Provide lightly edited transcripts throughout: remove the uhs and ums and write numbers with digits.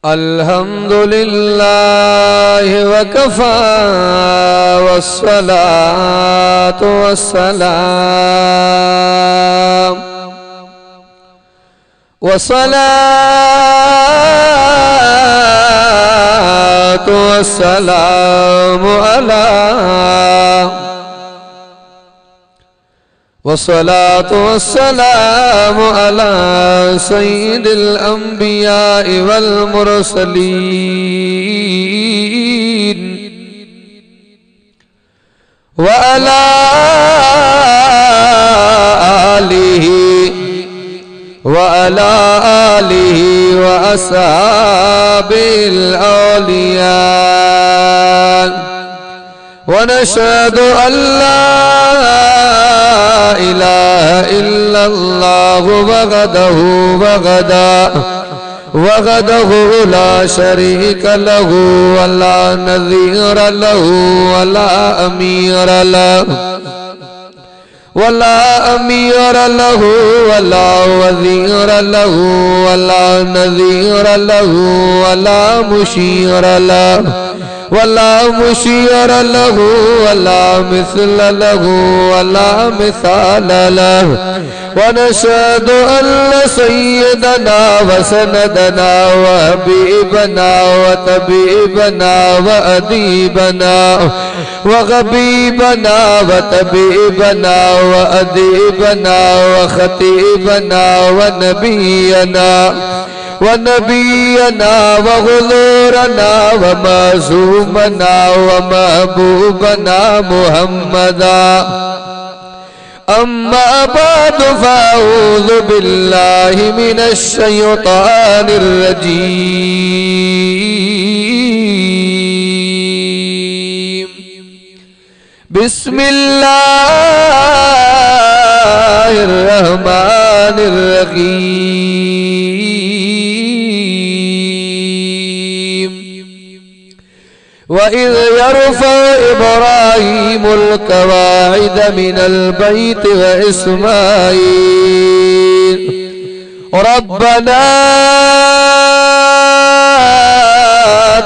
अल्हम्दुलिल्लाह वकफा वस्सलातु वस्सलाम वस्सलातु वस्सलामु अला वस्सलातु वस्सलामु अला सय्यिदिल अंबिया वल मुरसलीन व अला आलिहि व अस्हाबिल औलिया व नशहदु अल्ला इलाहा इल्लल्लाह वहदहु ला शरीका लहु वला नज़ीर लहु वला अमीर लहु वला वज़ीर लहु वला नज़ीर लहु वला मुशीर लहु वला मुशीर लहु वला मिस्ल लहु वला मिसाल लहु व नशहदु अन्न सय्यदना व सनदना व हबीबना व तबीबना व अदीबना व गबीबना व तबीबना व अदीबना व खतीबना व नबीना व हुज़ूरना व मासूमना व महबूबना मुहम्मदा अम्मा बादु फ़अऊज़ु बिल्लाहि मिनश शैतानिर रजीम बिस्मिल्लाहिर रहमानिर रहीम वइज़ यरफ़उ इब्राहीमुल क़वाइद मिनल बैत व इस्माईल रब्बना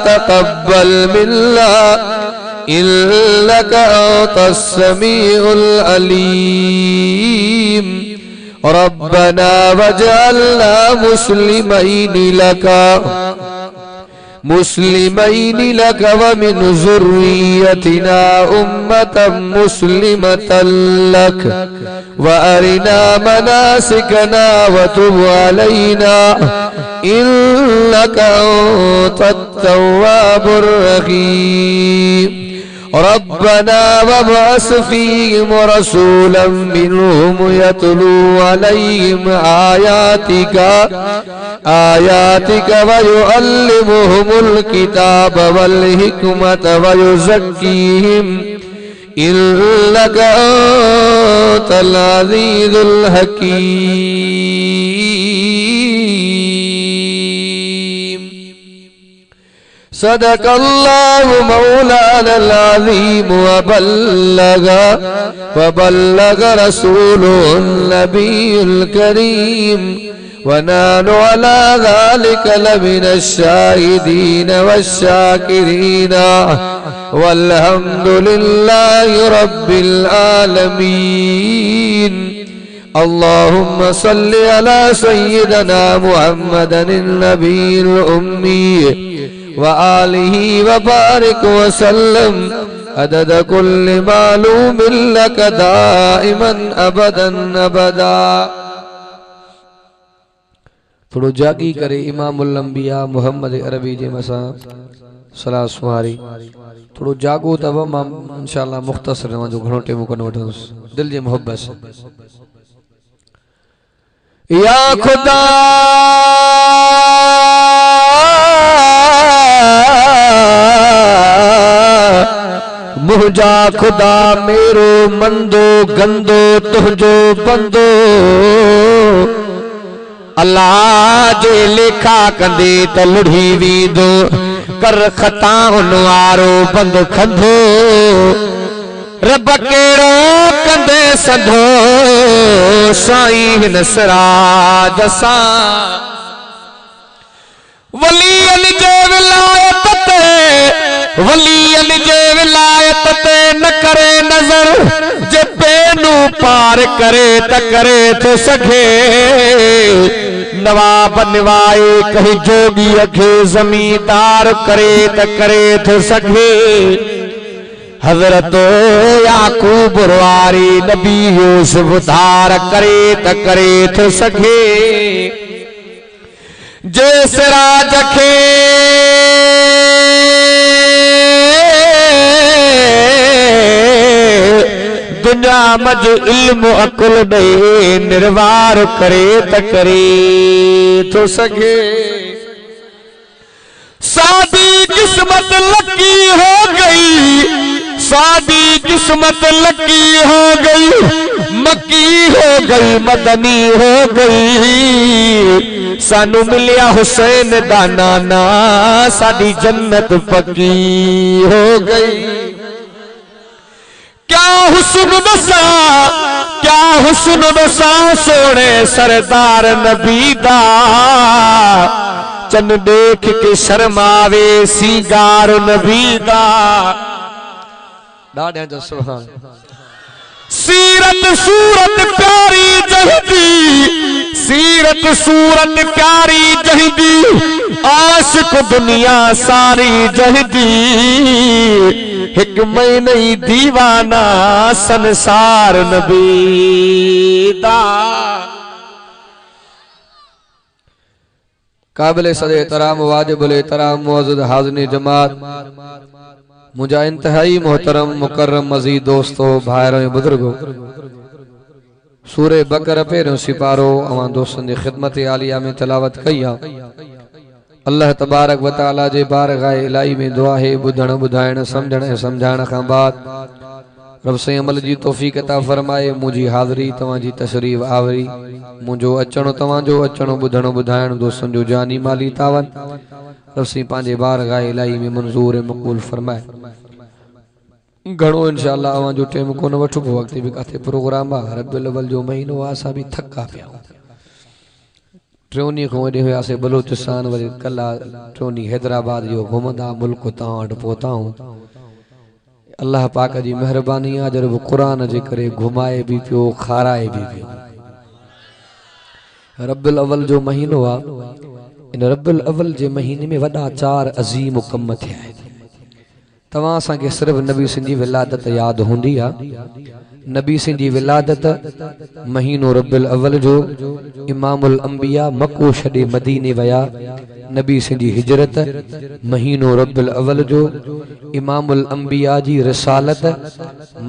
तक़ब्बल मिन्ना इन्नका अंतस समीउल अलीम रब्बना वजअलना मुस्लिमैनि लक व मिन ज़ुर्रिय्यतिना उम्मतन मुस्लिमतन लक व अरिना मनासिकना व तुब अलैना इन्नका अंतत तव्वाबुर रहीम रब्बना वबअस फ़ीहिम रसूलन मिनहुम यतलू अलैहिम आयातिका व युअल्लिमुहुमुल किताब वल हिकमत व युज़क्कीहिम इन्नका अंतल अज़ीज़ुल हकीम सदक़ल्लाहु मौलानल अज़ीम व बल्लग रसूलुहुन नबियुल करीम व नानु अला ज़ालिका लमिनश शाहिदीन वश्शाकिरीन वल्हम्दुलिल्लाहि रब्बिल आलमीन अल्लाहुम्मा सल्लि अला सय्यिदना मुहम्मदिन नबिय्यिल उम्मी व आलिहि व बारिक व सल्लम अदद कुल्लि मालूमिन लक दाइमन अबदन अबदा। थोड़ो जागी करे इमामुल अंबिया मोहम्मद अरबी जे मसा सलाह सुवारी थोड़ो जागो तब मां इंशाअल्लाह मुख्तसर रहां जो घणो टेम कन वठंस दिल जे मोहब्बत से या खुदा मुझा खुदा मेरो मंदो गंदो तुझो बंदो अल्लाह जे लेखा कंदे त लुढ़ी वींदो कर खताउन वारो बंद खंदो रब केड़ो कंदे संधो साईं सिराज सा वलियन जे विलायत ते न करे नजर जे पेनू पार करे त करे तो सके नवाब निवाए कहीं जोगी अखे जमींदार करे त करे तो सके हजरत याकूब वारी नबी यूसुफ धार करे त करे तो सके जे सिराज खे दुनिया मज इल्म अकुल दे निर्वार करे त करे तो सके सादी किस्मत लकी हो गई सादी किस्मत लकी हो गई मक्की हो गई मदनी हो गई सानू मिलिया हुसैन दा नाना साडी जन्नत पक्की हो गई क्या हुस्न दसा सोने सरदार नबी दा चन देख के शर्मावे सिंगार नबी दा डाढ़िया जो सुभान सीरत सूरत प्यारी जहदी सीरत सूरत प्यारी जहदी आशिक दुनिया सारी जहदी एक महीने दीवाना संसार नबी दा काबिल सदे तराम वाजिबुल एहतराम मुअज़्ज़ज़ हाज़िरीन जमात मुझा इंतहाई मोहतरम मुकर्रम मजीद दोस्तों भाइरों बुजुर्गों सूरे बकर पेरों सिपारो अवां दोस्तन की खिदमत आलिया में तलावत कया अल्लाह तबारक व तआला जे बारगाह इलाही में दुआ है बुधण बुधाइण समझण समझाइण का बाद रब से अमल जी तौफीक अता फरमाए मुझी हाज़री तवां जी तशरीफ आवरी मुझो अचणो तवां जो अचणो बुधण बुधाइण दोस्तन जो जानी माली तावन रब से पांजे बारगाह इलाही में मंजूर मकबूल फरमाए घणो इंशाअल्लाह अवां जो टाइम कोन वठो वक्त भी काथे प्रोग्राम आ रबिउल अव्वल जो महीनो आसा भी थका पिया ट्रोनी को वडे हुआसे बलूचिस्तान वरी कला ट्रोनी हैदराबाद जो घुमंदा मुल्क ता वट पहुता हूं अल्लाह पाक जी मेहरबानी आ जब कुरान जे करे घुमाए भी पियो खाराए भी पियो रबिउल अव्वल जो महीनो आ इन रबिउल अव्वल जे महीने में वडा 4 अजीम कम थिया तवां सा के सिर्फ नबी सिंधी विलादत याद हुंदी आ नबी सिंधी विलादत महीनो रबिउल अव्वल जो इमामुल अंबिया मक्को छडे मदीने वया नबी सिंधी हिजरत महीनो रबिउल अव्वल जो इमामुल अंबिया जी रिसालत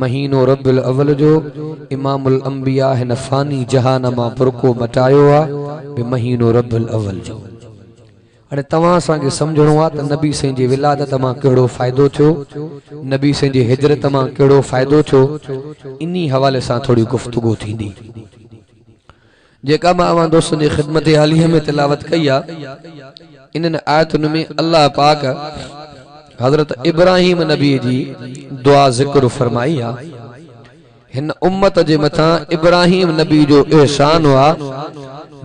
महीनो रबिउल अव्वल जो इमामुल अंबिया हिन फानी जहान मां बुरको मटायो आ महीनो रबिउल अव्वल जो अरे तवां सा समझणो आ त नबी सिंह जी विलादत मां केड़ो फायदो थियो नबी सिंह जी हिजरत मां केड़ो फायदो थियो इन्ही हवाले सां थोड़ी गुफ्तगू थींदी जेका मां अवां दोस्तन जी खिदमत हालिया में तिलावत कई आ इन आयतुन में अल्लाह पाक हजरत इब्राहिम नबी जी दुआ जिक्र फरमाई आ हिन उम्मत जे मथा इब्राहिम नबी जो एहसान हुआ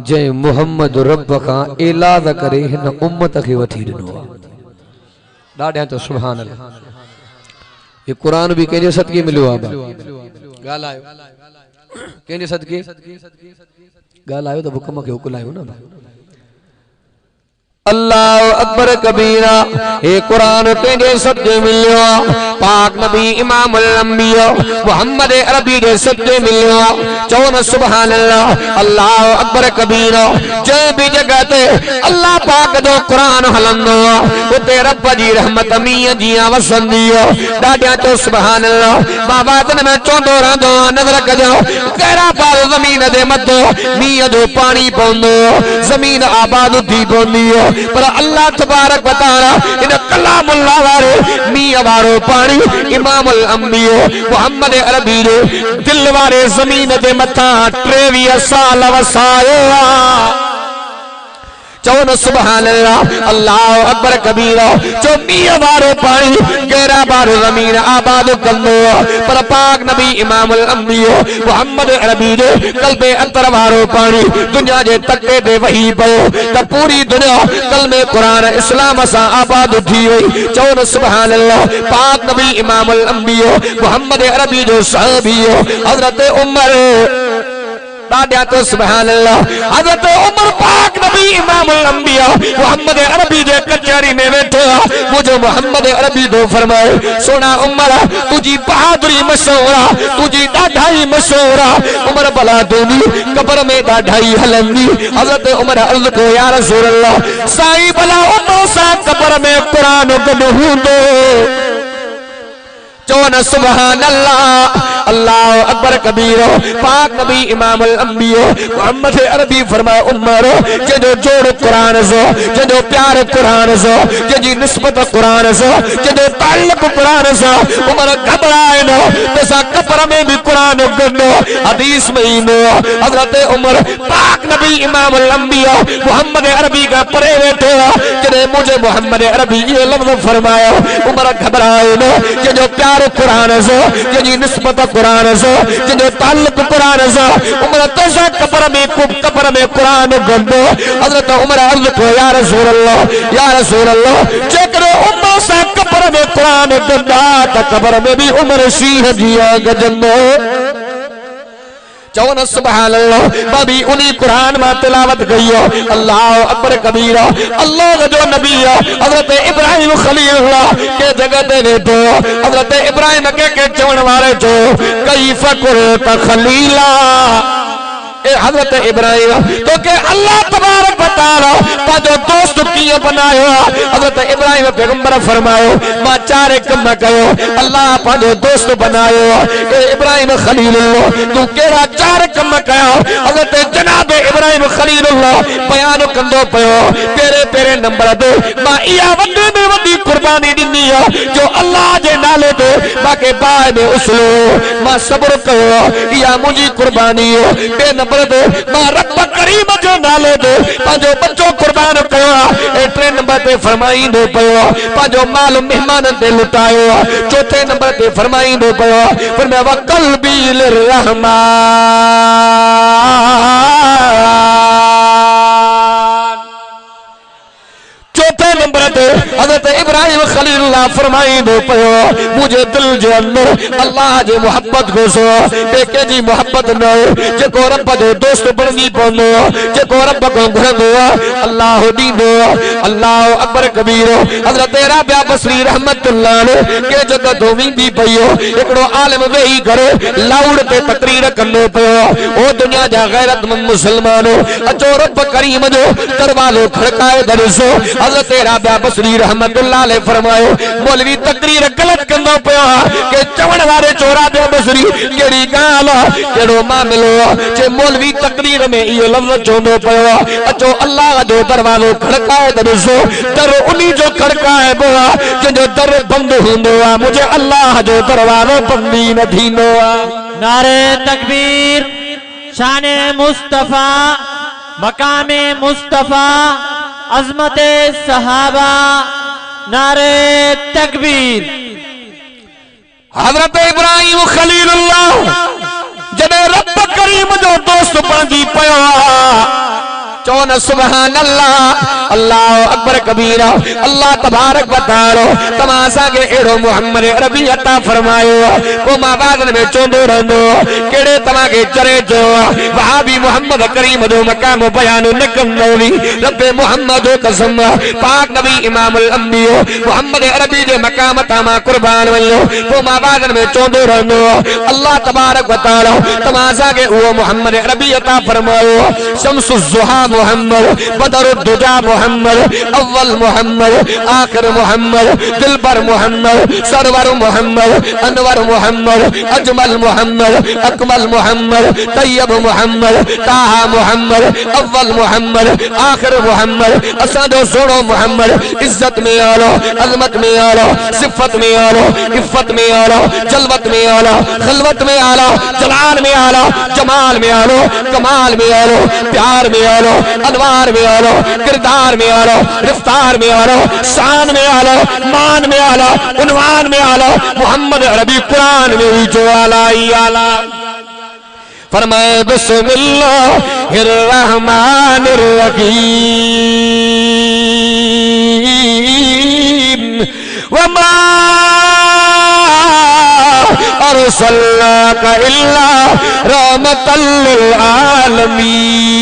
जय मोहम्मद रब का एलाद करे हिन उम्मत के वठी दिनो डाढिया तो सुभान अल्लाह ये कुरान भी केजे सदके मिलियो आ गालायो केजे सदके गालायो तो हुकम के हुकुलायो ना अल्लाह अकबर कबीरा ए कुरान केजे सदके मिलियो पाक नबी इमामुल अंबिया मोहम्मद अरबी दे सदके मिलियो चौन सुभान अल्लाह अल्लाह अकबर कबीरा जे भी जगह ते अल्लाह पाक जो कुरान हलंदो उते रब जी रहमत मीअ जी वसंदी डाढिया तो सुभान अल्लाह बाबा तन में चोंदो रहंदो नजर कजो केरा पाल जमीन दे मथो मीअ जो पानी पवंदो जमीन आबाद थी पवंदी पर अल्लाह तबारक व तआला इन कलामुल्लाह वारो मीअ वारो पानी इमामुल अंबिया मोहम्मद अरबी जो दिल वारे जमीन दे मथा 23 साल वसायो चौन सुभान अल्लाह अल्लाह अकबर कबीरा। जो मियां वारो पानी गहरा बारो जमीन आबाद कंदो पर पाक नबी इमामुल अंबिया मोहम्मद अरबी दे कल्बे अंतर वारो पानी दुनिया जे तके दे वही पयो त पूरी दुनिया कलमे कुरान इस्लाम सा आबाद थी वई। चौन सुभान अल्लाह पाक नबी इमामुल अंबिया मोहम्मद अरबी जो सहाबी हजरत उमर दादा तो सुभान अल्लाह हजरत उमर पाक नबी इमामुल अंबिया मोहम्मद अरबी दे कचहरी में बैठे मुझे मोहम्मद अरबी दो फरमाए सोना उमर तुझी बहादुरी मशहूरा तुझी दाढ़ाई मशहूरा उमर भला दूनी कब्र में दाढ़ाई हलंदी। हजरत उमर अर्ज को या रसूल अल्लाह साईं भला उमर सा कब्र में कुरान गद हुंदो। चौन सुभान अल्लाह अल्लाह अकबर कबीरो। पाक नबी इमामुल अंबिया मोहम्मद अरबी फरमा उमर जो जोड़ कुरान सो जो प्यार कुरान सो जी निस्बत कुरान सो जो ताल्लुक कुरान सो उमर घबराए नो तसा कब्र में भी कुरान गनो हदीस में ही नो। हजरत उमर पाक नबी इमामुल अंबिया मोहम्मद अरबी का परे बैठे जने मुझे मोहम्मद अरबी ये लफ्ज फरमाया उमर घबराए नो जो प्यार कुरान सो जी निस्बत कुरान सो जो ताल्लुक कुरान सो उमर तसा कब्र में कुरान गंदो। हजरत उमर अर्ज को या रसूल अल्लाह जेकर उमर सा कब्र में कुरान गंदा त कब्र में भी उमर सीह जिया गजंदो। चौन सुभान अल्लाह बाबी उन्हीं कुरान में तिलावत गई अल्लाह अकबर कबीरा। अल्लाह जो नबी हजरत इब्राहिम खलीलुल्लाह के जगह दे दो हजरत इब्राहिम के चवण वाले जो कई फकुर खलीला ए हजरत इब्राहिम तो के अल्लाह तबारक व तआला पाजो दोस्त किए बनायो। हजरत इब्राहिम पैगंबर फरमायो मां चार कम कयो अल्लाह पाजो दोस्त बनायो। ए इब्राहिम खलीलुल्लाह तू केड़ा चार कम कयो। हजरत जनाब इब्राहिम खलीलुल्लाह बयान कंदो पयो तेरे तेरे नंबर दे मां इया वड्डे में वड्डी कुर्बानी दिनी जो अल्लाह जे नाले ते बाके बाय में उसलो मां सब्र कयो इया मुजी कुर्बानी बे नंबर दे मां रब करीम जो नाले दे पाजो बच्चो कुर्बान कयो। ए टे नंबर ते फरमाईंदो पयो पाजो माल मेहमान ते लुटायो। चौथे नंबर ते फरमाईंदो पयो फरमाया व कल्बी लिर्रहमान। चौथे नंबर ते हजरत इब्राहिम खलीलुल्लाह फरमाईंदो पयो मुझे दिल जे अंदर अल्लाह जे मोहब्बत को सो बेके जी मोहब्बत न जेको रब जो दोस्त बणनी पवंदो जेको रब को घुरंदो अल्लाह दींदो। अल्लाह अकबर कबीरो। हजरत राबिया बसरी रहमतुल्लाह अलैह के जगह धोवींदी पयो एकड़ो आलिम वेही करे लाउड ते तकरीर कंदो पयो ओ दुनिया जा गैरतमंद मुसलमानो अचो रब करीम जो दरवाजो खड़काए दरसो। हजरत राबिया बसरी रहमतुल्लाह अलैह फरमायो मौलवी तकरीर गलत कंदो पयो के चवण वाले चोरा दे बसरी केड़ी गाल केड़ो मामलो जे मौलवी तकरीर में ये लफ्ज चोंदो पयो अचो अल्लाह जो दरवाजो खड़काए दरसो दर उन्हीं जो खड़काए बोआ जो दर बंद हुंदो मुझे अल्लाह जो दरवाजो बंदी न थींदो। नारे तकबीर शाने मुस्तफा मकामे मुस्तफा अजमते सहाबा नारे तकबीर। हजरत इब्राहिम खलीलुल्लाह जब रब करीम जो दोस्त बणजी पयो चौन सुभान अल्लाह अल्लाह अकबर कबीरा। अल्लाह तबारक व तआला तमासा के एड़ो मोहम्मद अरबी अता फरमायो को मां बादन में चोंदो रहंदो केड़े तमा के चरे जो वहाबी मोहम्मद करीम जो मकाम बयान न कंदोली रब मोहम्मद कसम पाक नबी इमामुल अंबिया मोहम्मद अरबी जे मकाम तामा कुर्बान वयो को मां बादन में चोंदो रहंदो। अल्लाह तबारक व तआला तमासा के वो मोहम्मद अरबी अता फरमायो शम्सुज ज़ुहा मोहम्मद बदरुद्दुजा मोहम्मद अव्वल मोहम्मद आखिर मोहम्मद दिलबर मोहम्मद सरवर मोहम्मद अनवर मोहम्मद अजमल मोहम्मद अकमल मोहम्मद तैयब मोहम्मद ताहा मोहम्मद अव्वल मोहम्मद आखिर मोहम्मद असादो सोड़ो मोहम्मद इज्जत में आलो अजमत में आलो सिफत में आलो इफ्फत में आलो जलवत में आलो खलवत में आलो जलाल में आलो जमाल में आलो कमाल में आलो प्यार में आलो अनवार में आलो, किरदार में आलो, रफ्तार में आलो, शान में आलो, मान में आलो, उन्वान में आलो, मोहम्मद अरबी कुरान में भी जो आला ही आला। फरमाए बिस्मिल्लाहिर्रहमानिर्रहीम वमा अरसलनाका इल्ला रहमतल लिल आलमीन।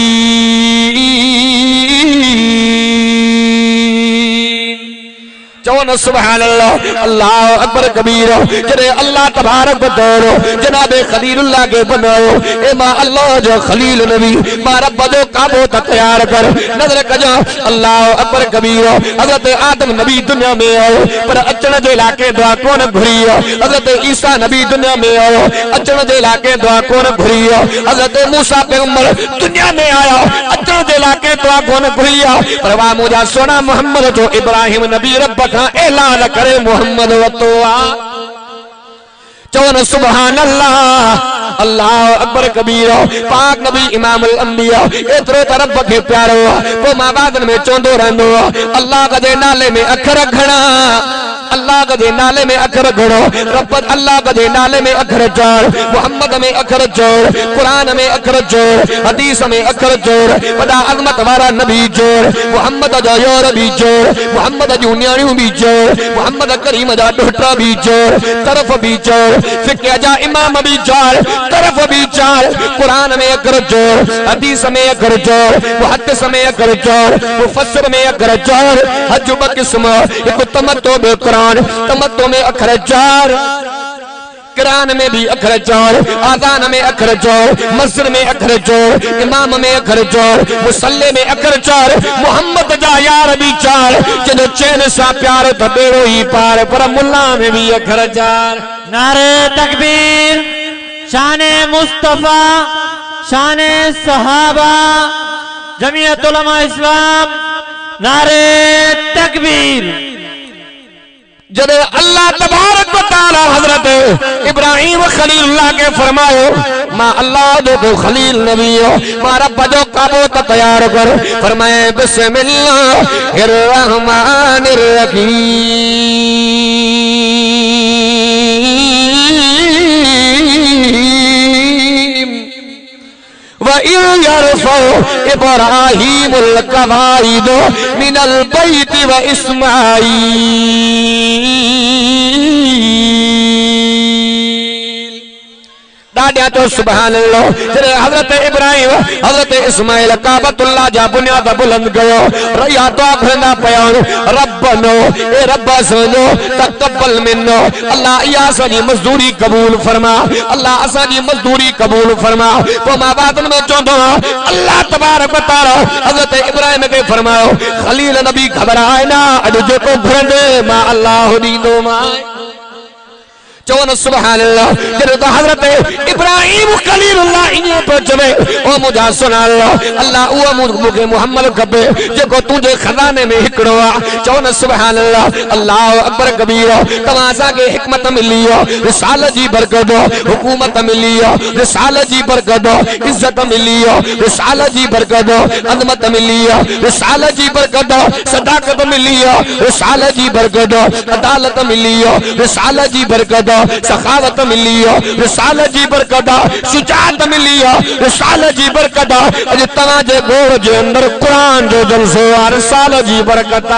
चौन सुभान अल्लाह, अल्लाह अकबर कबीर। जरे अल्लाह तबारक बताओ जनाबे खलीलुल्लाह के बनाओ ए मां अल्लाह जो खलील नबी मां रब जो काबो तैयार कर नजर कजा। अल्लाह अकबर कबीर। हजरत आदम नबी दुनिया में आयो पर अचन जे इलाके दुआ कौन घुरी। हजरत ईसा नबी दुनिया में आयो अचन जे इलाके दुआ कौन घुरी। हजरत मूसा पैगंबर दुनिया में आया अचन जे इलाके दुआ कौन घुरी। पर वाह मुझा सोना मोहम्मद जो इब्राहिम नबी रब ऐलान करे मोहम्मद वतोआ। चौन सुभान अल्लाह, अल्लाह अकबर कबीर। पाक नबी इमामुल अंबिया एतरो तरफ के प्यारो को मां बादन में चोंदो रहंदो अल्लाह कदे नाले में अखर घणा, अल्लाह कदे नाले में अखर घणो, रब अल्लाह कदे नाले में अखर जोड़, मोहम्मद में अखर जोड़, कुरान में अखर जोड़, हदीस में अखर जोड़, वडा अजमत वाला नबी जोड़, मोहम्मद जो योर भी जोड़, मोहम्मद जूं न्याणियूं भी जोड़, मोहम्मद करीम जा डोहटा भी जोड़, तरफ भी जोड़, फिक्र जा इमाम भी जोड़, तरफ भी जोड़, कुरान में अखर जोड़, हदीस में अखर जोड़, मुहद्दिस में अखर जोड़, मुफस्सिर में अखर जोड़, हज बकिस्म एक तमत्तो बे कुरान, तमत्तो में अखर जोड़, कुरान में भी अखर जोड़, आज़ान में अखर जोड़, मस्जिद में अखर जोड़, इमाम में अखर जोड़, मुसल्ले में अखर जोड़, मोहम्मद जा यार भी जोड़, जदों चैन सा प्यार तो बेड़ो ही पार, पर मुल्ला में भी अखर जोड़। नारे तकबीर, शाने मुस्तफा, शाने सहाबा, जमीयत उलमा इस्लाम, नारे तकबीर। जब अल्लाह तबारक व तआला हजरत इब्राहिम खलीलुल्लाह के फरमायो मां अल्लाह जो तो खलील नबी हो मां रब जो काबो तैयार कर। फरमाए बिस्मिल्लाहिर्रहमानिर्रहीम इब्राहीमुल कवाइद मिनल बैत व इस्माईल। दादिया तो सुभान अल्लाह। जरे हजरत इब्राहिम हजरत इस्माईल काबतुल्लाह जा बुनियाद बुलंद गयो रया तो भरना पयान रब्बनो ए रब्बा सोनो तकब्बल मिन्नो अल्लाह या असांजी मजदूरी कबूल फरमा, अल्लाह असांजी मजदूरी कबूल फरमा। तो मां बादन में चोंदो अल्लाह तबारक व तआला हजरत इब्राहिम के फरमायो खलील नबी घबराए ना अज जो को घुरंदे मां अल्लाह दींदो मां। चौन सुभान अल्लाह। जब तो हजरत इब्राहिम खलीलुल्लाह इने पर जमे ओ मुझा सुना अल्लाह वो मुझे मोहम्मद कबे जो तुझे खजाने में हिकड़ो आ। चौन सुभान अल्लाह, अल्लाह अकबर कबीर। तमाशा के हिकमत मिली हो, रिसालत जी बरकत हो, हुकूमत मिली हो, रिसालत जी बरकत हो, इज्जत मिली हो, रिसालत जी बरकत हो, अजमत मिली हो, रिसालत जी बरकत हो, सदाकत मिली हो, रिसालत जी बरकत हो, अदालत मिली हो, रिसालत जी बरकत हो, सखावत मिली हो, रिसालत जी बरकत, शुजाअत मिली हो, रिसालत जी बरकत। अज तव्हां जे गोड़ जे अंदर कुरान जो जलसो आ, रिसालत जी बरकत।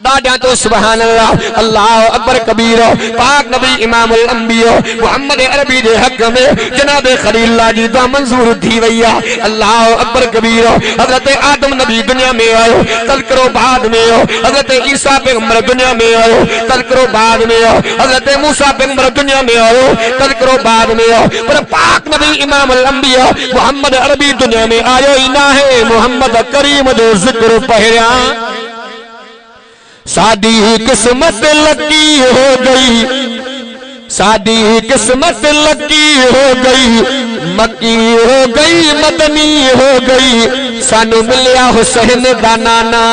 दादा तो सुभान अल्लाह, अल्लाह अकबर कबीर। पाक नबी इमामुल अंबिया मोहम्मद अरबी के हक में जनाब खलीलुल्लाह जी दुआ मंजूर थी वई है। अल्लाह अकबर कबीर। हजरत आदम नबी दुनिया में आयो तज़किरो बाद में हो, हजरत ईसा पैगंबर दुनिया में आयो तज़किरो बाद में हो, हजरत मूसा पैगंबर दुनिया में आयो तज़किरो बाद में हो, पर पाक नबी इमामुल अंबिया मोहम्मद अरबी दुनिया में आयो ही ना है। मोहम्मद करीम जो जिक्र पहरिया सादी किस्मत लकी हो गई, सादी किस्मत लकी हो गई, मक्की हो गई मदनी हो गई, सानू मिलिया हुसैन दा नाना,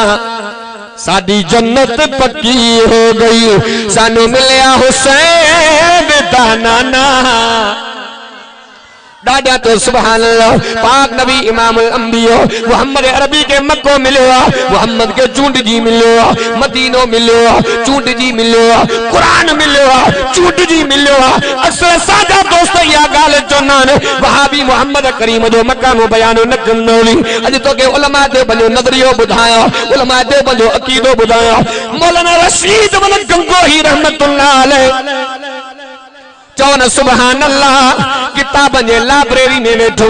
सादी जन्नत पक्की हो गई, सानू मिलिया हुसैन दा नाना। दादा तो सुभान अल्लाह पाक नबी इमामुल अंबिया मोहम्मद अरबी के मक्को मिलो मोहम्मद के चूंट जी मिलो मदीनो मिलो चूंट जी मिलो कुरान मिलो चूंट जी मिलो असल साजा दोस्त या गाल चोनान वहाबी मोहम्मद करीम जो मकानो बयानो न कंदोली अज तो के उलमा दे बनो नजरियो बुधाया उलमा दे बनो अकीदो बुधाया मौलाना रशीद वल गंगोही रहमतुल्लाह अलैह चौन सुभान अल्लाह किताब जे लाइब्रेरी में बैठो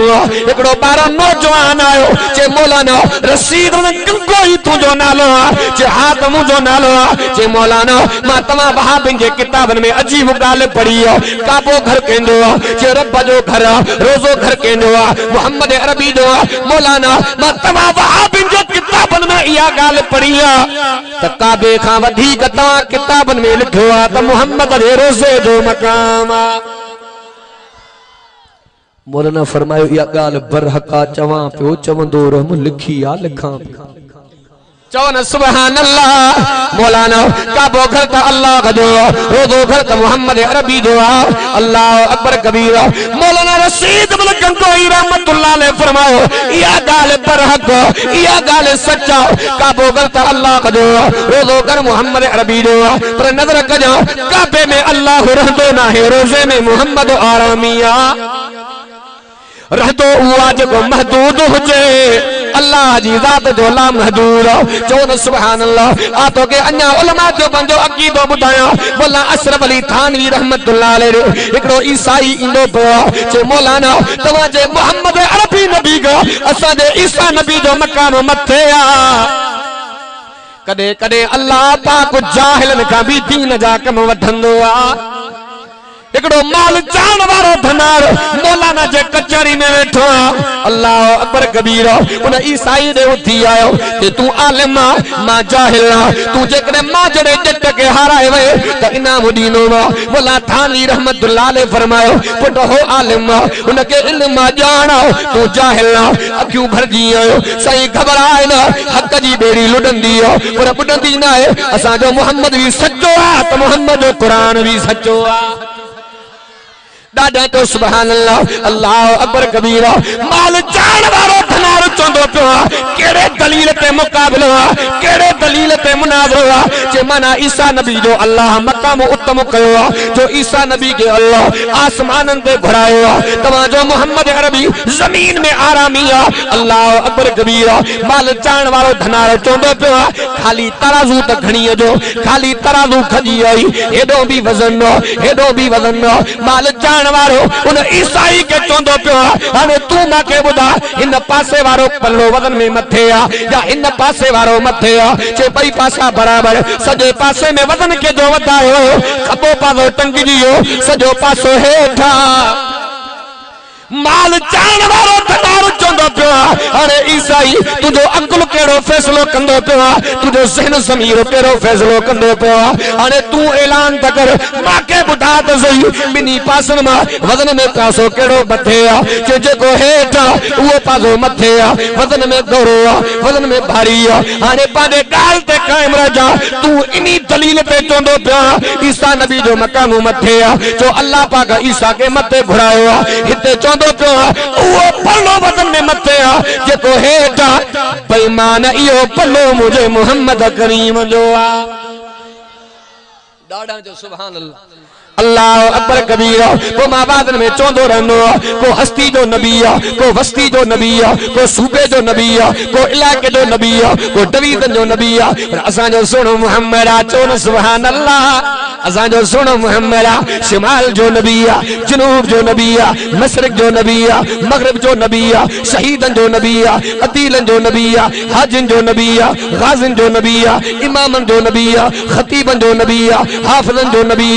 एकड़ो बारो नौजवान आयो जे मौलाना रशीद गंगोही तुझो नालो जे हातम जो नालो जे मौलाना मां तमा वहाबिन जे किताबन में अजीब गाल पढ़ी काबो घर केंदो जे रब जो घर रोजो घर केंदो मोहम्मद अरबी जो मौलाना मां तमा वहाबिन जो किताबन में इया गाल पढ़ी त काबे खां वधीक ता किताबन में लिखो त मोहम्मद जे रोजे जो मकाम मौलाना फरमायो या गाल बरहका चवा पियो चवंदो रहम लिखी आ लिखा चौन सुभान अल्लाह मौलाना काबो घर त अल्लाह गदो रोदो घर त मोहम्मद अरबी दो अल्लाह अकबर कबीरा मौलाना रशीद बल गंगोही रहमतुल्लाह अलैह फरमायो या गाल बरहक या गाल सच्चा काबो घर त अल्लाह गदो रोदो घर मोहम्मद अरबी दो पर नजर कजो काबे में अल्लाह रहंदो ना है रोजे में मोहम्मद आरामिया रहतो हुआ जो महदूद हुजे अल्लाह जी जात जो ला महदूद चौन सुभान अल्लाह आ तो के अन्या उलमा जो बंदो अकीदो बुधाया बोला अशरफ अली थानवी रहमतुल्लाह अलैह एकड़ो ईसाई इंदो पियो जे मौलाना तवा जे मोहम्मद अरबी नबी का असा जे ईसा नबी जो मकाम मथे आ कदे कदे अल्लाह पाक जाहिलन का भी दीन जा कम वधंदो आ एकड़ो माल जान वारो धनार मौलाना जे कचहरी में बैठो अल्लाह अकबर कबीर उन ईसाई दे उठी आयो कि तू आलिम मां जाहिल तू जे करे मां जड़े जट के हाराए वे त इनाम दीनो मौला थानी रहमतुल्लाह अलैह फरमायो पुट हो आलिम उन के इल्म जानो तू जाहिल अखियूं भरजी आयो सही घबराए न हक जी बेड़ी लुडंदी पर बुडंदी ना है असा जो मोहम्मद भी सच्चो आ त मोहम्मद जो कुरान भी सच्चो आ दादा तो सुभान अल्लाह अल्लाह अकबर कबीरा माल जान वारो धनार चोंदो पियो केड़े दलील ते मुकाबलो केड़े दलील ते मुनाजरो जे माना ईसा नबी जो अल्लाह मकाम उत्तम कयो जो ईसा नबी के अल्लाह आसमानन ते घुरायो तवा जो मोहम्मद अरबी जमीन में आरामिया अल्लाह अकबर कबीरा माल जान वारो धनार चोंदो पियो खाली तराजू त घणी जो खाली तराजू खजी आई हेडो भी वजन हेडो भी वजन माल जान वारो उन ईसाई के चोंदो पियो हाने तू माके बुधा इन पासे वारो पल्लो वजन में मथे आ या इन पासे वारो मथे आ जे बई पासा बराबर सजे पासे में वजन के जो वधायो खबो पासो टंगजियो सजो पासो हेठा माल जान वारो धनार चोंदो पियो अरे ईसाई तुझो अकुल केड़ो फैसलो कंदो पियो तुझो ज़हन ज़मीर केड़ो फैसलो कंदो पियो अरे तू ऐलान त कर माके बुधा त सही बिनी पासन मा वजन में पासो केड़ो मथे आ जे जेको हेठ वो पासो मथे आ वजन में गौरो आ वजन में भारी आ अरे पादे गाल ते कायम रह जा तू इनी दलील पे चोंदो पियो ईसा नबी जो मकाम मथे आ जो अल्लाह पाक ईसा के मथे घुरायो आ हिते चोंदो वो पल्लो वजन में मथे आ जेको हेठा बेईमान इहो पल्लो मुझे मोहम्मद करीम जो आ दादा जो सुभान अल्लाह अल्लाह अकबर कबीरा को माबादन में चौंदो रहनो को हस्ती जो नबी को वस्ती जो नबी को सूबे जो नबी को इलाके जो नबी को डिवीजन जो नबी पर असा जो सुनो मोहम्मद चोन सुभान अल्लाह असा जो सुनो मोहम्मद शिमाल जो नबी जनूब जो नबी मशरिक जो नबी मगरिब जो नबी शहीदन जो नबी अतीलन जो नबी हाजिन जो नबी गाजिन जो नबी इमामन जो नबी खतीबन जो नबी हाफिजन जो नबी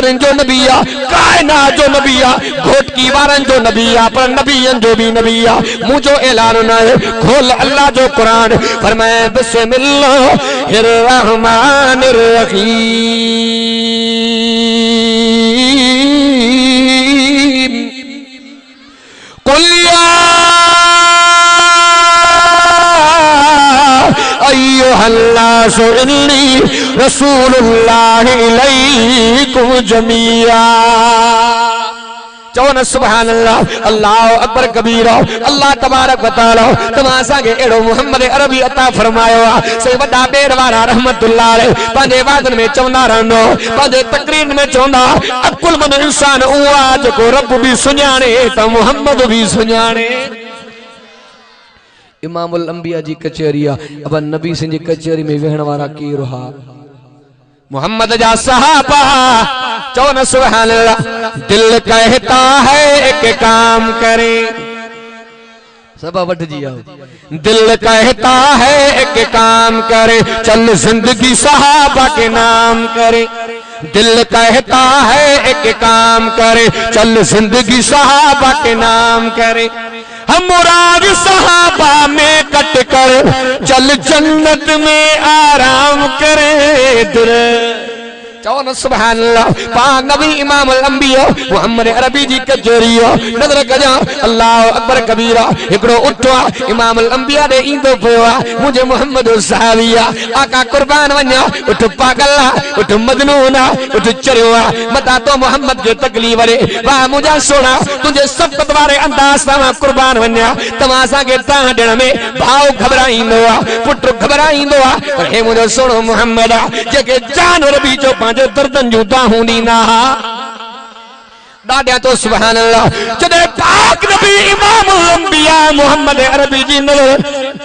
जो नबिया कायनात जो नबिया घोटकी वारन जो नबिया पर नबियन जो भी नबिया मुझो ऐलान न है खोल अल्लाह जो कुरान फरमाए बिस्मिल्लाहिर रहमानिर रहीम कुल या अय्युहन्नासु इन्नी रसूलुल्लाहि इलैकुम जमीआ चौन सुभान अल्लाह अल्लाह अकबर कबीरा अल्लाह तबारक व तआला तमासा के एड़ो मोहम्मद अरबी अता फरमायो से वडा बेर वाला रहमतुल्लाह अलैहि पांजे वादन में चौंदा रहंदो पांजे तकरीर में चौंदा अकुल मन इंसान उहा जो रब भी सुञाणे त मोहम्मद भी सुञाणे। इमामुल अंबिया जी कचहरिया अब नबी सिंह जी कचहरी में वेहण वाला की रहा मोहम्मद जा सहाबा चौन सुभान अल्लाह। दिल कहता है एक काम करे सबा वट जी आओ। दिल कहता है एक काम करे चल जिंदगी सहाबा के नाम करे। दिल कहता है एक काम करे चल जिंदगी सहाबा के नाम करे। हम मुराद सहाबा में कट कर चल जन्नत में आराम करे। दिल चौन सुभान अल्लाह पाक नबी इमाम अंबिया मोहम्मद अरबी जी कचहरियो नजर कजा अल्लाह अकबर कबीरा एकड़ो उठो इमाम अंबिया दे इंदो पयो मुझे मोहम्मद साहबिया आका कुर्बान वन्या उठ पागल उठ मजनून उठ चरियो मता तो मोहम्मद जो तकलीफ रे वाह मुझा सोना तुझे सब वारे अंदाज सा कुर्बान वन्या तमासा के ता देण में भाव घबराइंदो पुट घबराइंदो पर हे मुझो सोनो मोहम्मद जेके जान रबी जो जो दर्दन जूता हूंदी ना दादा तो सुभान अल्लाह। जदे पाक नबी इमाम अंबिया मोहम्मद अरबी जी नजर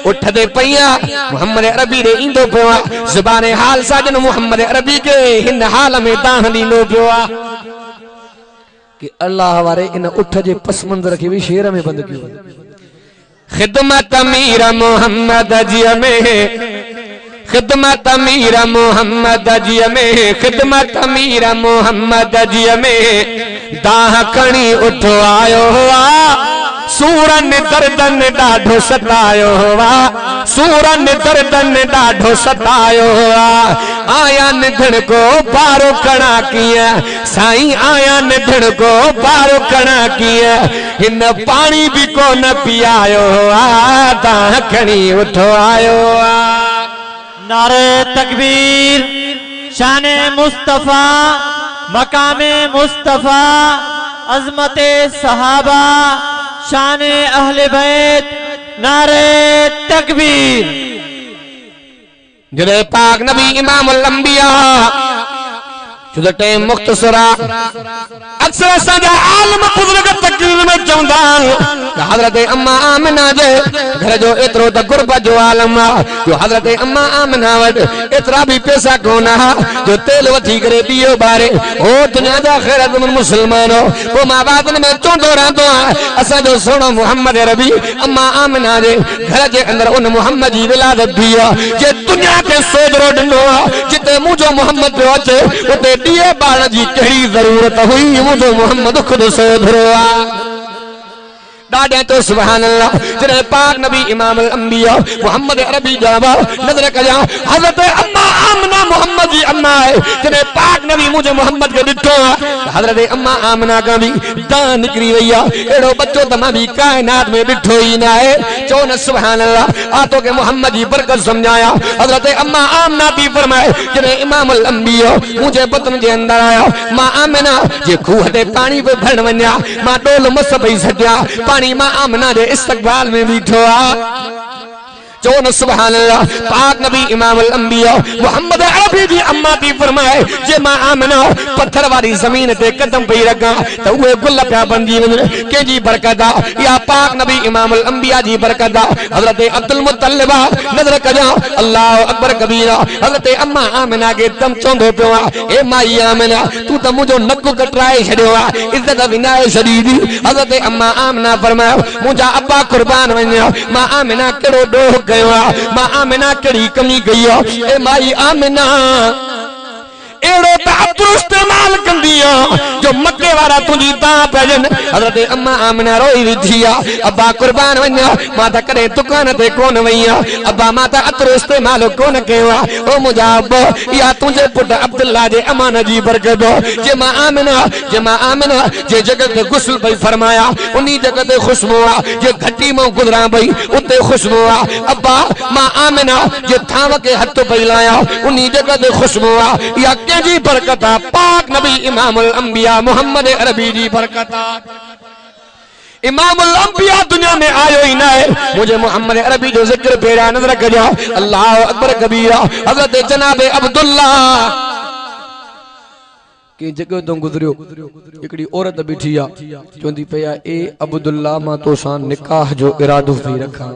उठदे पया मोहम्मद अरबी रे इंदो पया जुबान हाल साजन मोहम्मद अरबी के हिन हाल में दान दीनो पया कि अल्लाह वारे इन उठ जे पस मंजर के भी शेर में बंद कियो। खिदमत अमीर मोहम्मद जी में खिदमत अमीर मोहम्मद जी में खिदमत अमीर मोहम्मद जी में दाह खणी उठ आयो हुआ सूरन दर्दन ॾाढो सतायो हुआ सूरन दर्दन ॾाढो सतायो हुआ आया निधन को बारो कणा किया साईं आया निधन को बारो कणा किया हिन पानी भी को न पियायो हुआ दाह खणी उठ आयो हुआ। नारे तकबीर शाने मुस्तफा मकामे मुस्तफा अजमते सहाबा शाने अहले बैत नारे तकबीर। जरे पाक नबी इमाम अंबिया जो टाइम मुख्तसरा अक्सर सजा आलम बुजुर्ग तकरीर में चौंदा हजरत अम्मा आमिना जे घर जो एतरो त गुरबत जो आलम जो हजरत अम्मा आमिना वट एतरा भी पैसा कोना जो तेल वठी करे दियो बारे ओ दुनिया जा खैरतमंद मुसलमानो को मां बादन में चौंदो रहंदो असा जो सोनो मोहम्मद रबी अम्मा आमिना जे घर जे अंदर उन मोहम्मद जी विलादत थी जे दुनिया के सोदरो ॾिनो जिते मुझो मोहम्मद पियो अचे उते दिए बाण जी कहिड़ी जरूरत हुई मुझो मोहम्मद खुद सोदरो दादा तो सुभान अल्लाह। जरे पाक नबी इमाम अंबिया मोहम्मद अरबी जावा नजर कजा हजरत अम्मा आमना मोहम्मद जी अम्मा है जरे पाक नबी मुझे मोहम्मद के दिठो हजरत अम्मा आमना का भी दान निकली वैया एड़ो बच्चो तमा भी कायनात में दिठो ही ना है चौन सुभान अल्लाह आतो के मोहम्मद जी बरकत समझाया हजरत अम्मा आमना भी फरमाए जरे इमाम अंबिया मुझे बतन जे अंदर आया मां आमना जे खूह ते पानी पे भरण वन्या मां डोल मस पई सजा मां आमना दे इस्तकबाल में बीठो चौन सुभान अल्लाह। पाक नबी इमाम अंबिया मोहम्मद अरबी जी अम्मा थी फरमाए जे मां आमना पत्थर वाली जमीन ते कदम पई रखा तो वे गुल पिया बनजी वन के जी बरकत या पाक नबी इमाम अंबिया जी बरकत हजरत अब्दुल मुत्तलिब नजर कजा अल्लाह अकबर कबीरा हजरत अम्मा आमना के दम चोंदो पियो ए माई आमना तू तो मुझो नक कटराए छड़ियो इज्जत विनाए शदीदी हजरत अम्मा आमना फरमायो मुझा अब्बा कुर्बान वन्या मां आमना केड़ो डोह मां आमिना कड़ी कमी गई ए माई आमिना एड़ो तातु इस्तेमाल कंदिया जो मक्के वाला तुझी ता पैजन हजरत अम्मा आमिना रोई विधिया अब्बा कुर्बान वन्या माता करे दुकान ते कोन वैया अब्बा माता अतर इस्तेमाल कोन कयो ओ मुझा अब्बा या तुझे पुट अब्दुल्ला जे अमान जी बरकत जे मां आमिना जे जगह ते गुस्ल भई फरमाया उनी जगह ते खुशबू जे घटी मो गुजरा भई उते खुशबू अब्बा मां आमिना जे थाव के हथ पई लाया उनी जगह ते खुशबू या जी बरकत पाक नबी इमामुल अंबिया मोहम्मद अरबी जी बरकत इमामुल अंबिया दुनिया में आयो ही ना है मुझे मोहम्मद अरबी जो जिक्र पेड़ा नजर करियो अल्लाह अकबर कबीरा हजरत जनाब अब्दुल्ला की जगह तो गुजरियो एकड़ी औरत बैठी आ चोंदी पया ए अब्दुल्ला मां तो सान निकाह जो इरादो भी रखा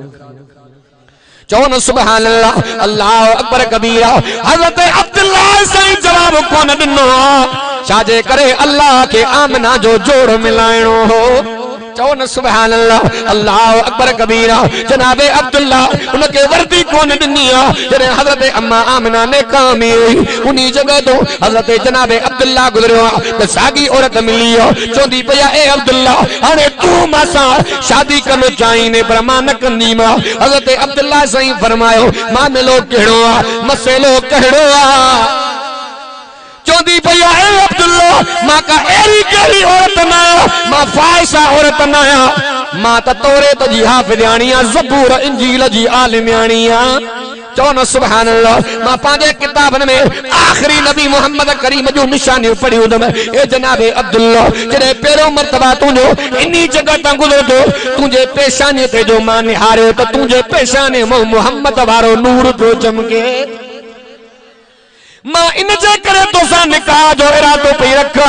चौन सुभान अल्लाह अल्लाह अकबर कबीरा हजरत अब्दुल्ला सही जवाब कोन दिनो छाजे करे अल्लाह के आमना जो जोड़ मिलाइणो हो चौन सुभान अल्लाह अल्लाह अकबर कबीरा जनाबे अब्दुल्ला उनके वर्दी कोन दिनिया जरे हजरत अम्मा आमना ने कामी उनी जगह तो हजरत जनाबे अब्दुल्ला गुजरियो त सागी औरत मिलियो चोंदी पया ए अब्दुल्ला हाने तू मासा शादी करनो चाही ने पर मां न कंदी मां हजरत अब्दुल्ला सही फरमायो मामलो केड़ो आ मसलो केड़ो आ चौंदी भैया ए अब्दुल्ला मां का एरी केरी औरत ना मां फाइसा औरत ना मां त तौरेत जी हाफिजानिया ज़बूर इंजील जी आलिमियानिया चौन सुभान अल्लाह मां पांजे किताबन में आखिरी नबी मोहम्मद करीम जो निशानी पढ़ी उदम ए जनाबे अब्दुल्ला जड़े पेरो मर्तबा तुझो इन्नी जगह ता गुजरो तो तुझे पेशानी ते जो मां निहारे तो तुझे पेशाने मोहम्मद वारो नूर तो चमके मां इन जे करे तोसा निकाह जो इरादो पे रखा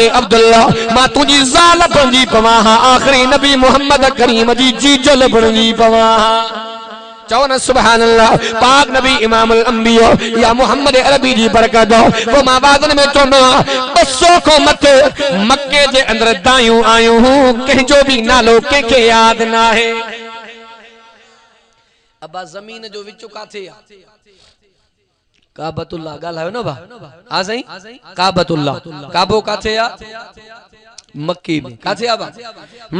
ए अब्दुल्ला मां तुजी ज़ाल बणजी पवा आखिरी नबी मोहम्मद करीम जी जीजल बणजी पवा चौन सुभान अल्लाह पाक नबी इमामुल अंबिया या मोहम्मद अरबी जी बरकत वो मां बादन में चोनो 200 को मथे मक्के जे अंदर दायूं आयूं कहिंजो भी नालो के याद ना है अबा जमीन जो विचो काथे काबतुल्लाह गालायो न बा आ सही काबतुल्लाह काबो काथे आ मक्के में काथे आ बा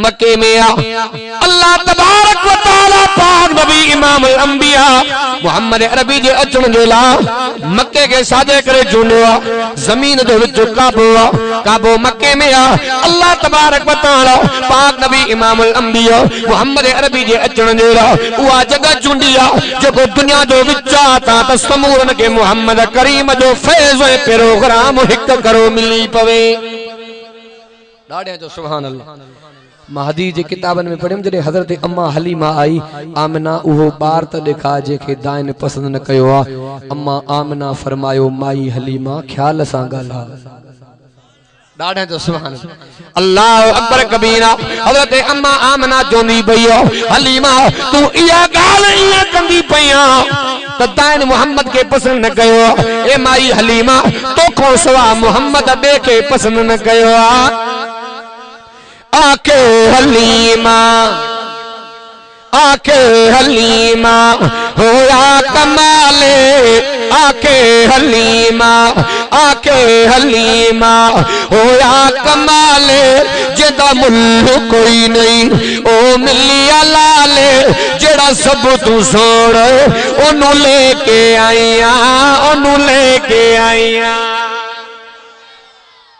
मक्के में आ अल्लाह तबारक व तआला पाक नबी इमामुल अंबिया मोहम्मद अरबी जे अचण जो ला मक्के के साजे करे जुनो जमीन दे विच काबो मक्के में आ अल्लाह तबारक व तआला पाक नबी इमामुल अंबिया मोहम्मद अरबी जे अचण जो ला उहा जगह चुंडिया जो दुनिया जो विचा ता त समूरन के मोहम्मद करीम जो फैज़ प्रोग्राम हिक करो मिली पवे डाढ़े जो सुभान अल्लाह मां हदीस जे किताबन में पढ़ियम जडे हजरत अम्मा हलीमा आई आमना उहो बार त देखा जेके दाइन पसंद न कयो आ अम्मा आमना फरमायो माई हलीमा ख्याल सा गाला डाढ़े जो सुभान अल्लाह अकबर कबीरा हजरत अम्मा आमना जोनी भईयो हलीमा तू इया गाल इया कंदी पया त दाइन मोहम्मद के पसंद न कयो ए माई हलीमा तो को सवा मोहम्मद बे के पसंद न कयो आके हलीमा होया कमाले आके हलीमा होया कमाले जेदा मुल्ल कोई नहीं ओ मिलिया लाले जेड़ा सब तू सोण ओनू लेके आईया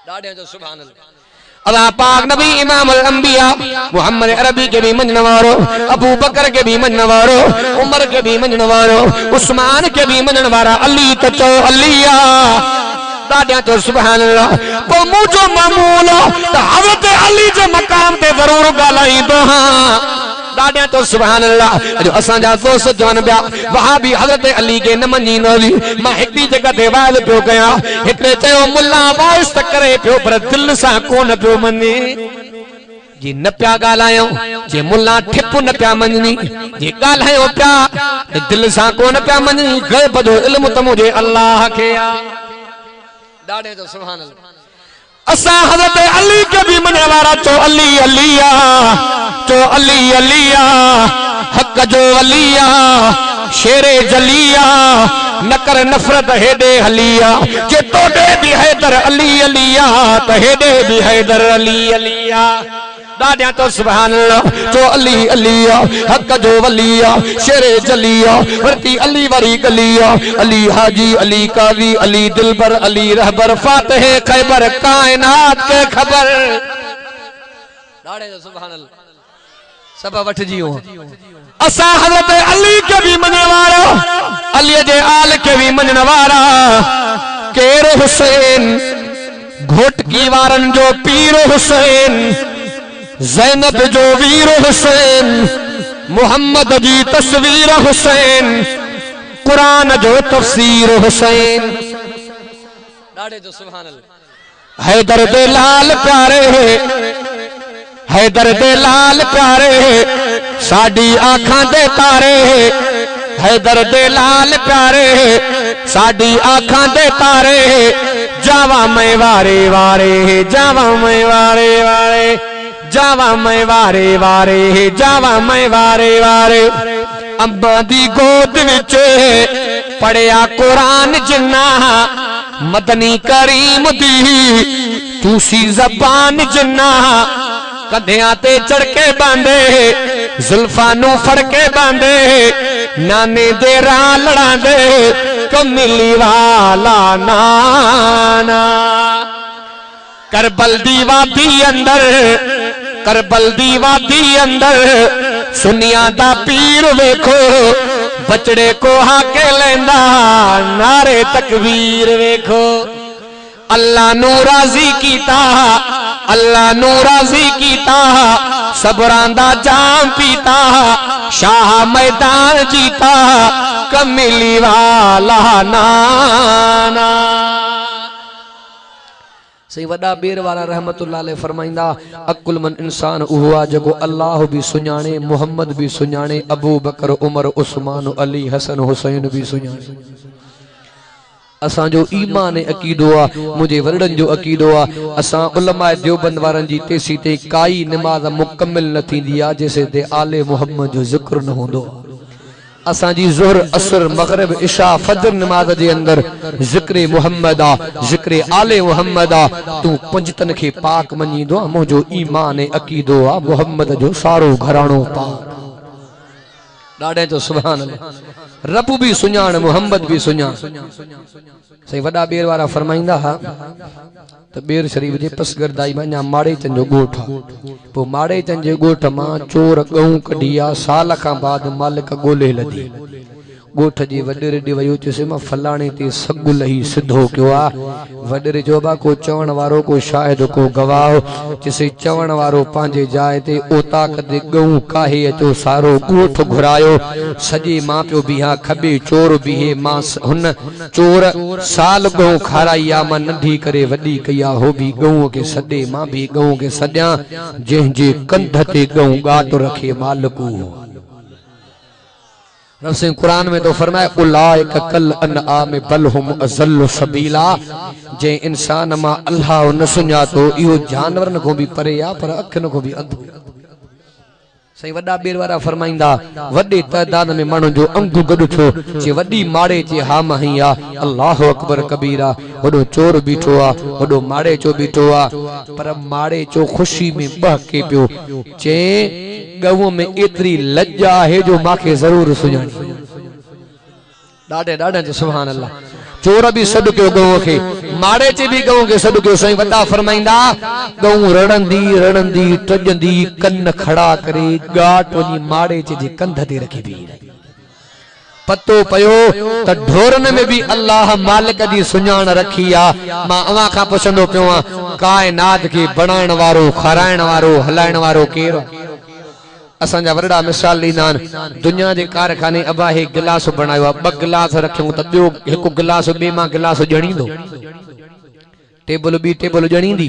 डाढ़े जो सुभान अल्लाह अल्लाह पाक नबी इमामुल अंबिया मोहम्मद अरबी के भी मनने वालो अबू बकर के भी मनने वालो उमर के भी मनने वालो उस्मान के भी मनने वाला अली तो अलिया दादिया तो सुभान अल्लाह को मुझो मामूल त हजरत अली जे मकाम ते जरूर गालाई दो दादिया तो सुभान अल्लाह जो असा जा दोस्त जवान बिया वहां भी हजरत अली के न मनी नली मां एकदी जगह ते वाल पियो कया हिकड़े चयो मुल्ला वाइस त करे पियो पर दिल सा कोन पियो मने जी न पिया गालायो जे मुल्ला ठिप न पिया मनी जे गालायो पिया दिल सा कोन पिया मनी गैब जो इल्म त मुझे अल्लाह के आ दादे जो सुभान अल्लाह असा हजरत अली के भी मने वाला तो अली अलिया हक जो अलिया शेरे जलिया नकर नफरत हेडे हलिया जे तोडे भी हैदर अली अलिया तो हेडे भी हैदर अली अलिया दादिया तो सुभान अल्लाह जो अली अलिया हक जो वलिया शेरे जलिया वरती अली वरी गलिया अली हाजी अली काजी अली दिलबर अली रहबर फातिह खैबर कायनात के खबर दाड़े जो सुभान अल्लाह सब वठ जियो असा हजरत अली के भी मने वाला अली जे आल के भी मनने वाला केर हुसैन घोटकी वारन जो पीर हुसैन ज़ैनब जो वीर हुसैन मुहम्मद जी तस्वीर हुसैन कुरान जो तफसीर हुसैन डाढ़े जो सुभान अल्लाह हैदर दे लाल प्यारे हैदर दे लाल प्यारे साडी आँखां दे तारे हैदर दे लाल प्यारे साडी आँखां दे तारे जावा मैं वारे वारे जावा मैं वारे वारे जावा मैं वारे वारे जावा मैं वारे वारे अम्बा दी गोद विच पढ़िया कुरान जिन्ना मदनी करीम दी तूसी जबान जिन्ना कन्धियां ते चढ़ के बांधे जुल्फां नू फड़ के बांधे नाने दे राह लड़ांदे कमिली वाला नाना करबल दी वादी अंदर करबल दी वादी अंदर सुनिया दा पीर वेखो बचड़े को हाके लेंदा नारे तकबीर वेखो अल्लाह नू राजी कीता अल्लाह नू राजी कीता सबरां दा जाम पीता शाह मैदान जीता कमिली वाला नाना सही वड़ा बेर वाला रहमतुल्लाह अलैह फरमाइंदा अकुल मन इंसान उहुआ जको अल्लाह भी सुञाणे मुहम्मद भी सुञाणे अबू बकर उमर उस्मान अली हसन हुसैन भी सुञाणे असां जो ईमान अकीदो आ मुझे वरडन जो अकीदो आ असां उलमा देवबंद वारन जी तेसी ते काई नमाज मुकम्मल न थींदी आ जैसे ते आले मोहम्मद जो जिक्र न होंदो असां जी ज़ोहर असर मगरिब इशा फजर नमाज जे अंदर जिक्र मोहम्मद आ जिक्र आले मोहम्मद आ तू पंजतन के पाक मञींदो आ मुझो ईमान अकीदो आ मोहम्मद जो सारो घराणो पाक डाडे जो सुभान अल्लाह रब भी सुञाण मोहम्मद भी सुञाण सही वड़ा बेर वारा फरमाइंदा हा तो बेर शरीफ जे पसगरदाई में माड़े चंद जो गोठ पो माड़े चंद जे गोठ मां चोर गऊं कढिया साल का बाद मालिक गोले लदी गोठ जी वडेरे दी वयो चसे मां फलाणे ते सगु लही सिधो क्यो आ वडेरे जोबा को चवण वारो को शाहिद को गवाह चसे चवण वारो पांजे जाए ते ओता कदे गऊं काहे अचो सारो गोठ घुरायो सजे मां पियो बिहा खबे चोर बिहे मां हुन चोर साल गऊं खाराइया मां नंढी करे वडी कया हो भी गऊं के सदे मां भी गऊं के सद्या जंहिंजे कंध ते गऊं गाट रखे मालिकू रब सिंह कुरान में तो फरमाया उलाइक कल अनआम बल हुम अज़ल्लु सबीला जे इंसान मा अल्लाह न सुञा तो इहो जानवरन को भी परे आ पर अखन को भी अंधो सही वड़ा बेर वारा फरमाइंदा वडे तादाद में माण्हू जो अंगु गड छो जे वडी माड़े जे हा महिया अल्लाह अकबर कबीरा वडो चोर बीठो आ वडो माड़े चो बीठो आ पर माड़े चो खुशी में बहके पियो चे गऊ में इतरी लज्जा है जो माखे जरूर सुञाणी डाडे डाडे जो सुभान अल्लाह चोर भी सॾ कयो गऊ के माड़े चे भी गऊ के सॾ कयो सही वॾा फरमाइंदा गऊ रणंदी रणंदी टजंदी कन खड़ा करे गाट वनी माड़े चे जे कंध ते रखी भी पतो पयो त ढोरन में भी अल्लाह मालिक दी सुञाण रखी आ मां अवा का पुछंदो पियो आ कायनात के बनाइण वारो खाराइण वारो हलाइण वारो केर असांजा वरड़ा मिसाल ॾींदा आहिनि दुनिया जे कारखाने अबा हे गिलास बनायो आहे ॿ गिलास रखियूं त ॿियो हिकु गिलास ॿिए मां गिलास ॼणींदो टेबल ॿी टेबल ॼणींदी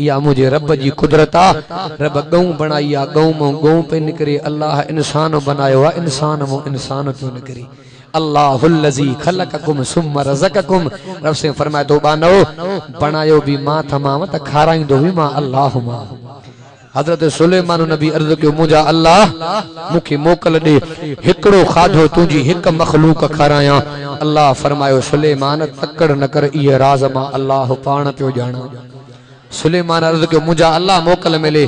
इहा मुंहिंजे रब जी कुदरत आहे रब गऊं बणाई आहे गऊं मां गऊं पे निकिरे अल्लाह इंसान बनायो आहे इंसान मां इंसान पियो निकिरे अल्लाहुल्लज़ी खलक़कुम सुम्मा रज़क़कुम रब से फरमाए तो बानो बनायो भी मां थमाव त खाराईंदो भी मां अल्लाह मां हजरत सुलेमान नबी अर्ज़ कयो मुंहिंजा अल्लाह मूंखे मोकल ॾे हिकिड़ो खाधो तुंहिंजी हिकु मखलूक खारायां अल्लाह फरमायो सुलेमान तकड़ न कर इहे राज़ मां अल्लाह पाण पियो ॼाणा सुलेमान अर्ज़ कयो मुंहिंजा अल्लाह मोकल मिले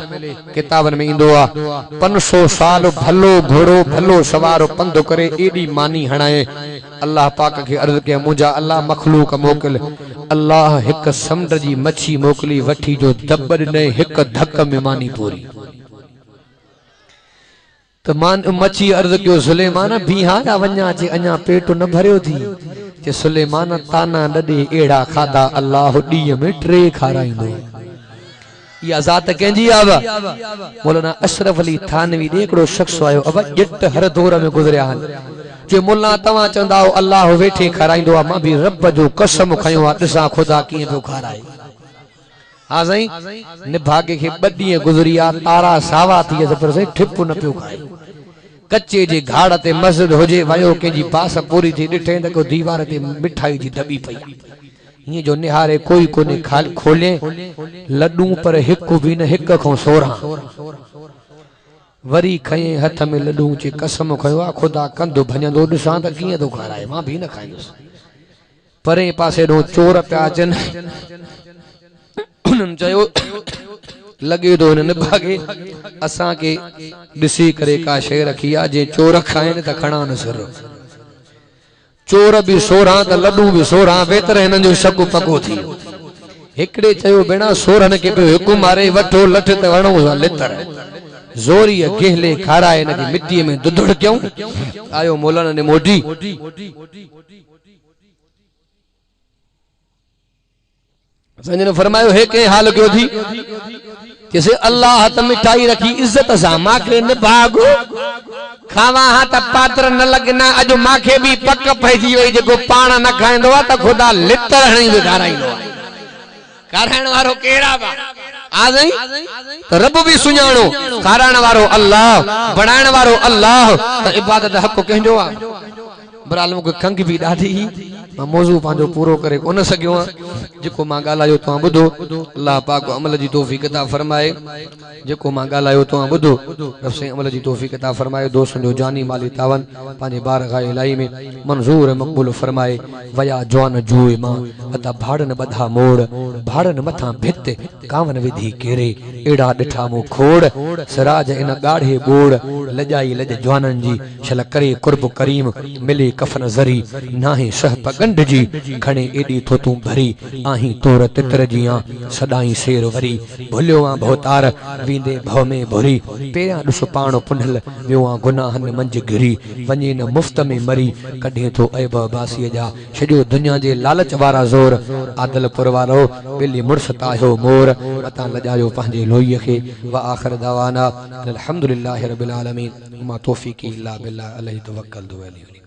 किताबनि में ईंदो आहे 500 साल भलो घोड़ो भलो सवारो पंधु करे एॾी मानी हणाए अल्लाह पाक खे अर्ज़ कयो मुंहिंजा अल्लाह मखलूक मोकल अल्लाह हिकु समुंड जी मच्छी मोकली वठी जो दब ॾिने हिकु धक में मानी पूरी तो मान मच्छी अर्ज़ कयो सुलेमान बीहा वञा चे अञा पेट न भरियो थी जे सुलेमान ताना नदे एड़ा खादा अल्लाह डी में 3 खाराइंदो या ज़ात कंहिंजी आवा मौलाना अशरफ अली थानवी एकड़ो शख्स आयो अब जट हर दौर में गुजरिया हन जे मुल्ला तवा चंदा हो अल्लाह वेठे खाराइंदो आ मां भी रब जो कसम खयो आ दिसा खुदा की पियो खाराए हां सही निभागे के बडी गुजरिया तारा सावा थी जबर से ठिप न पियो खाए कच्चे जे घाड़ ते मस्जिद होजे वयो के जी बास पूरी थी डिठे त को दीवार ते मिठाई जी दबी पई ये जो निहारे कोई कोने खाल खोले लड्डू पर हिक भी न हिक खो 16 वरी खये हथ में लड्डू चे कसम खयो खुदा कंदो भजंदो दिसां त कीअं तो खाराए मां भी न खाईंदुस परे पासे नो चोर पिया अचन उन्हनि चयो लगे तो न भागे असा के दिसी करे का शय रखी आ जे चोर खाइन त खणा न सर चोर भी 16 त लड्डू भी 16 वेतर हिनन जो शक पको थी एकड़े चयो बेणा सोरन के पे हुकुम मारे वठो लठ त वणो लेतर जोरी गेहले खाराए न की मिट्टी में दुधड़ क्यों आयो मौलाना ने मोटी संजन फरमायो है के हाल क्यों थी जैसे अल्लाह त मिठाई रखी इज्जत सा माके न भागो खावा हा त पात्र न लगना अज माखे भी पक पइजी वई जेको पाण न खाइंदो आ त खुदा लितर हणी विधाराइंदो कराइण वारो केड़ा बा आ गई तो रब भी सुञाणो कराइण वारो अल्लाह बनाइण वारो अल्लाह त इबादत हक कंजो आ बराल मुके खंग भी डाढी मौजू पांजो पूरो करे कोन सकियो जेको मां गालायो तो बुधो अल्लाह पाक अमल जी तौफीक अता फरमाए जेको मां गालायो तो बुधो रब से अमल जी तौफीक अता फरमाए दोस्तन जो जानी माली तावन पांजे बारगाह इलाही में मंजूर मकबूल फरमाए वया जवान जुए मां अता भाड़न बधा मोड़ भाड़न मथा भित कावन विधि केरे एड़ा डिठा मु खोड़ सिराज इन गाढ़े बोड़ लजाई लज जवानन जी छल करे कुर्ब करीम मिले कफन जरी नाहे शह पगंड जी खणे एडी थो तू भरी आही तोर तितर जिया सदाई शेर वरी भुलियो आ भवतार वींदे भव में भुरी पेरा दुस पाण पुंढल वियो आ गुनाहन मंज घिरी वञे न मुफ्त में मरी कढे थो ऐब बासी जा छडियो दुनिया जे लालच वारा ज़ोर आदलपुर वारो बिली मुर्स तायो मोर अता लजायो पंहिंजे लोईअ खे व आखिर दवाना अल्हम्दुलिल्लाहि रब्बिल आलमीन मा तौफीकी इल्ला बिल्लाह अलैहि तवक्कलतु व इलैहि